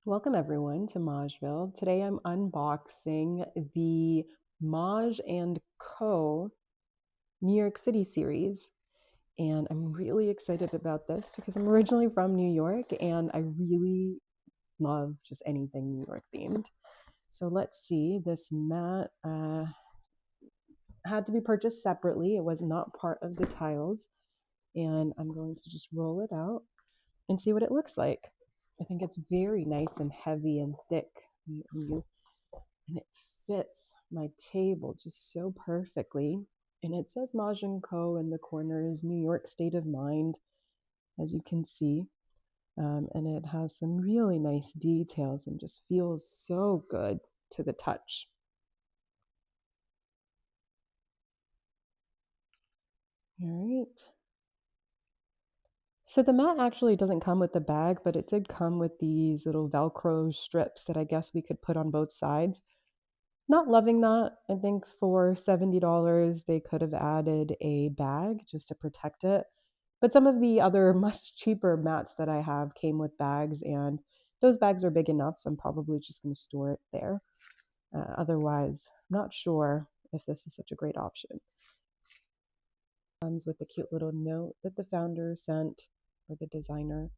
Welcome everyone to Mahjville. Today I'm unboxing the Mahj and Co. New York City series. And I'm really excited about this because I'm originally from New York and I really love just anything New York themed. So let's see, this mat had to be purchased separately. It was not part of the tiles. And I'm going to just roll it out and see what it looks like. I think it's very nice and heavy and thick. And it fits my table just so perfectly. And it says Mahjong Co. in the corners, New York State of Mind, as you can see. And it has some really nice details and just feels so good to the touch. All right. So the mat actually doesn't come with the bag, but it did come with these little Velcro strips that I guess we could put on both sides. Not loving that. I think for $70, they could have added a bag just to protect it. But some of the other much cheaper mats that I have came with bags, and those bags are big enough, so I'm probably just going to store it there. Otherwise, I'm not sure if this is such a great option. Comes with a cute little note that the founder sent, or the designer,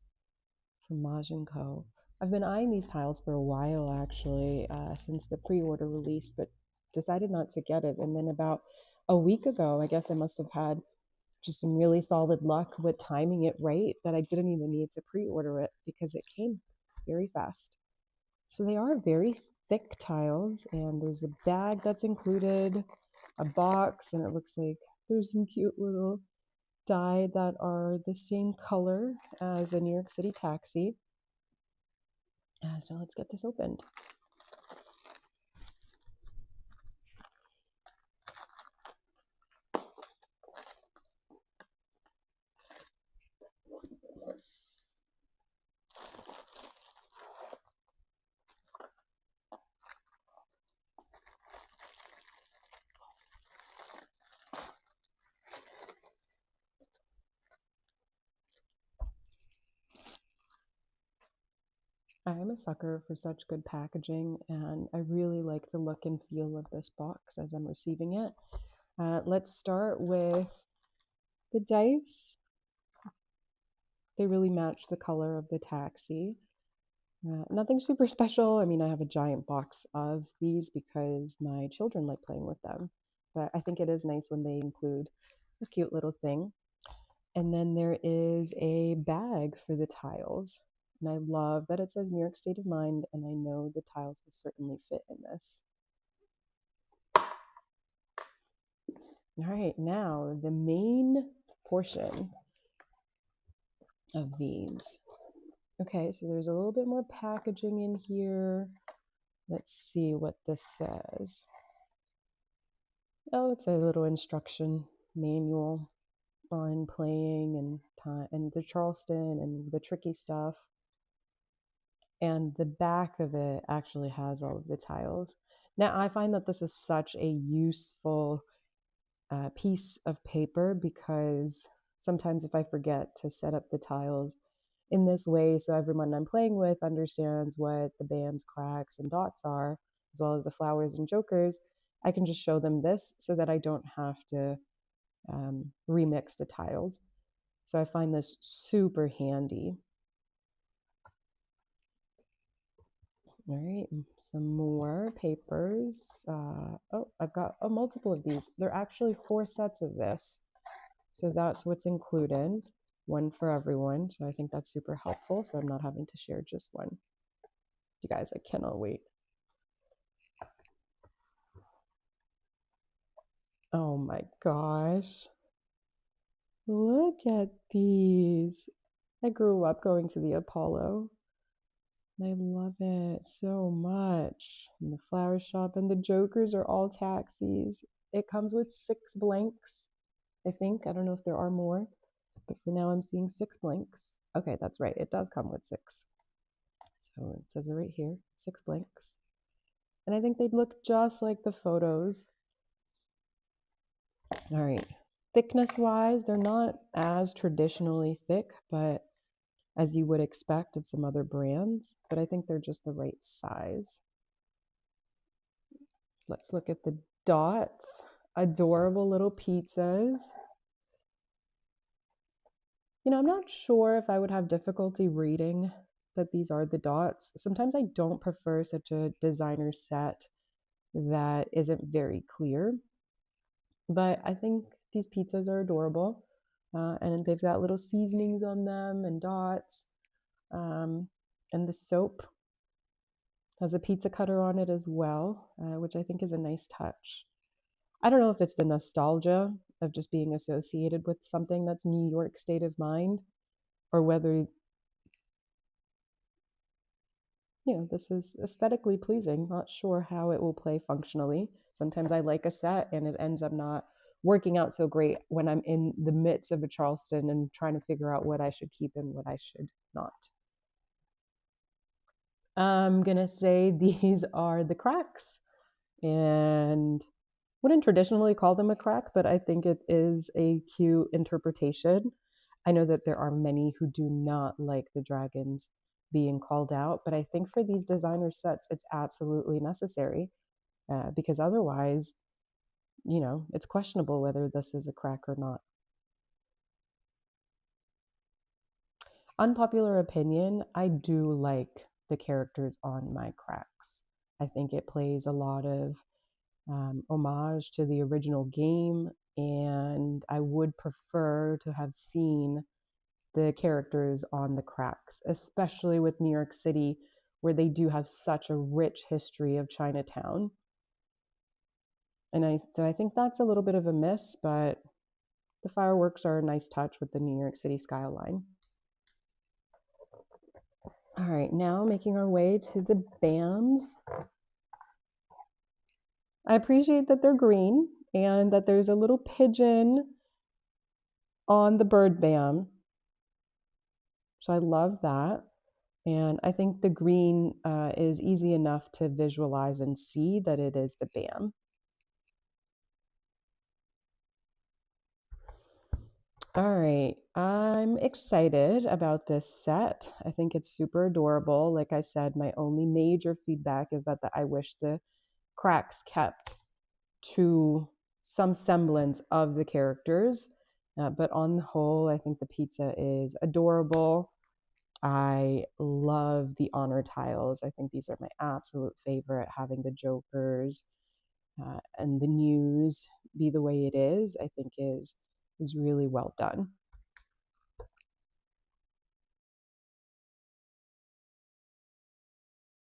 from Mahj & Co. I've been eyeing these tiles for a while, actually, since the pre-order released, but decided not to get it. And then about a week ago, I guess I must have had just some really solid luck with timing it right that I didn't even need to pre-order it because it came very fast. So they are very thick tiles, and there's a bag that's included, a box, and it looks like there's some cute little die that are the same color as a New York City taxi. So let's get this opened. I am a sucker for such good packaging, and I really like the look and feel of this box as I'm receiving it. Let's start with the dice. They really match the color of the taxi. Nothing super special. I mean, I have a giant box of these because my children like playing with them, but I think it is nice when they include a cute little thing. And then there is a bag for the tiles. And I love that it says New York State of Mind, and I know the tiles will certainly fit in this. All right, now the main portion of these. Okay, so there's a little bit more packaging in here. Let's see what this says. Oh, it's a little instruction manual on playing and time and the Charleston and the tricky stuff. And the back of it actually has all of the tiles. Now, I find that this is such a useful piece of paper because sometimes if I forget to set up the tiles in this way so everyone I'm playing with understands what the bams, cracks, and dots are, as well as the flowers and jokers, I can just show them this so that I don't have to remix the tiles. So I find this super handy. All right, some more papers. Oh, I've got multiple of these. There are actually 4 sets of this. So that's what's included, one for everyone. So I think that's super helpful. So I'm not having to share just one. You guys, I cannot wait. Oh my gosh. Look at these. I grew up going to the Apollo. I love it so much. And the flower shop and the jokers are all taxis. It comes with 6 blanks, I think. I don't know if there are more, but for now I'm seeing 6 blanks. Okay, that's right. It does come with 6. So it says it right here, 6 blanks. And I think they'd look just like the photos. All right. Thickness wise, they're not as traditionally thick, but as you would expect of some other brands, but I think they're just the right size. Let's look at the dots. Adorable little pizzas. I'm not sure if I would have difficulty reading that these are the dots. Sometimes I don't prefer such a designer set that isn't very clear, but I think these pizzas are adorable. And they've got little seasonings on them and dots. And the soap has a pizza cutter on it as well, which I think is a nice touch. I don't know if it's the nostalgia of just being associated with something that's New York state of mind, or whether this is aesthetically pleasing. Not sure how it will play functionally. Sometimes I like a set and it ends up not working out so great when I'm in the midst of a Charleston and trying to figure out what I should keep and what I should not. I'm going to say these are the cracks, and wouldn't traditionally call them a crack, but I think it is a cute interpretation. I know that there are many who do not like the dragons being called out, but I think for these designer sets, it's absolutely necessary, because otherwise, it's questionable whether this is a crack or not. Unpopular opinion, I do like the characters on my cracks. I think it plays a lot of homage to the original game, and I would prefer to have seen the characters on the cracks, especially with New York City, where they do have such a rich history of Chinatown. So I think that's a little bit of a miss, but the fireworks are a nice touch with the New York City skyline. All right, now making our way to the BAMs. I appreciate that they're green and that there's a little pigeon on the bird BAM. So I love that. And I think the green is easy enough to visualize and see that it is the BAM. All right, I'm excited about this set. I think it's super adorable. Like I said, my only major feedback is that I wish the cracks kept to some semblance of the characters. But on the whole, I think the pizza is adorable. I love the honor tiles. I think these are my absolute favorite, having the jokers and the news be the way it is, I think is really well done.